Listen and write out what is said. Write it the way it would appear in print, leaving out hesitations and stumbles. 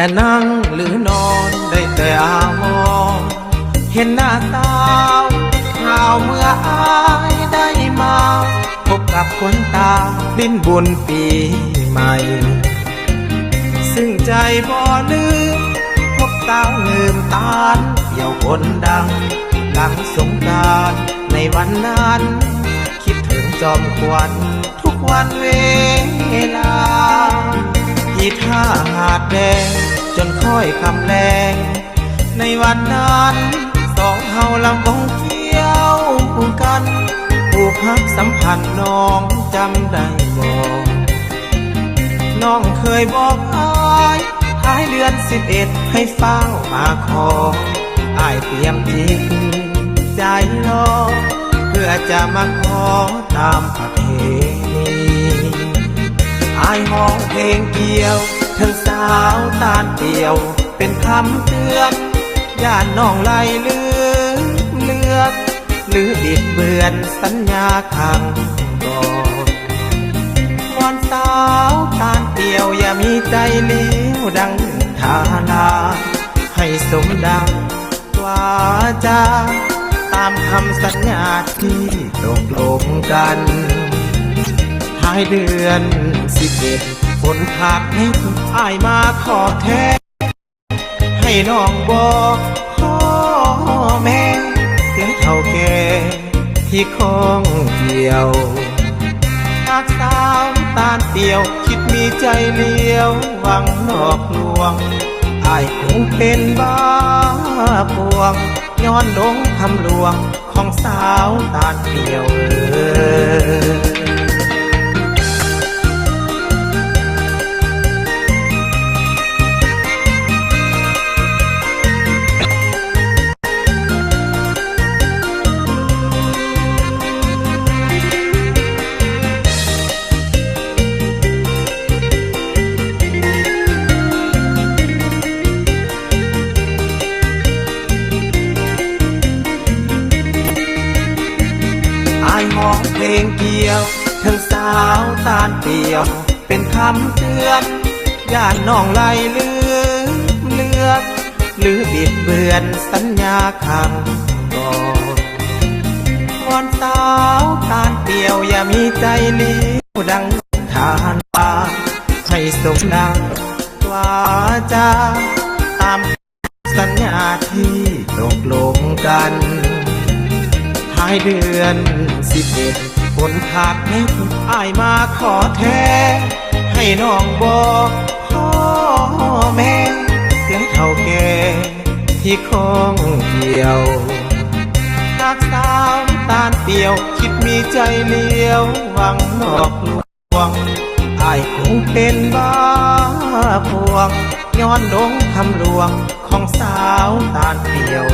จะนั่งหรือนอนได้แต่อาวรเห็นหน้าสาวข่าวเมื่ออายได้มาพบกับคนตาลิ้นบุญปีใหม่ซึ่งใจบ่ลืมพบสาวลืมตาลเดี่ยวคนดังหลังสงกรานต์ในวันนั้นคิดถึงจอมขวัญทุกวันเวลาที่ท่าหาดแดงจนค่อยคำแรงในวันนั้นสองเฮาลำวงเที่ยวกันผูกพักสัมพันธ์น้องจำได้บ่น้องเคยบอกอายท้ายเดือน11ให้เฝ้ามาขออายเตรียมจริงใจรอเพื่อจะมาขอตามประเพณีอายห้องเพลงเกี่ยวถึงสาวตาลเดียวเป็นคำเตือนย่านน้องไล่เลือกหรือบิดเบือนสัญญาขังก่อนวอนสาวตาลเดียวอย่ามีใจเลี้ยวดังทานาให้สมดังวาจาตามคำสัญญาที่ตกลงกันท้ายเดือน11ฝนขาดให้อายมาขอแท้ให้น้องบอกพ่อแม่เสียงเท่าแก่ที่คงเกี่ยวหากสาวตาลเดียวคิดมีใจเลี้ยวหวังหลอกลวงอายคงเป็นบ้าปวงย้อนลงคำลวงของสาวตาลเดียวห้องเพลงเกี่ยวทั้งสาวตาลเดียวเป็นคำเตือนย่านน้องไล่เลือกหรือบิดเบือนสัญญาขังก่อนวอนสาวตาลเดียวอย่ามีใจเลี้ยวดังทานตาให้สมดังวาจาตามสัญญาที่ตกลงกันท้ายเดือน11ฝนขาดให้อายมาขอแท้ให้น้องบอกพ่อแม่เสียงเท่าแก่ที่คงเกี่ยวหากสาวตาลเดียวคิดมีใจเลี้ยวหวังหลอกลวงอายคงเป็นบ้าพวงย้อนลงคำลวงของสาวตาลเดียว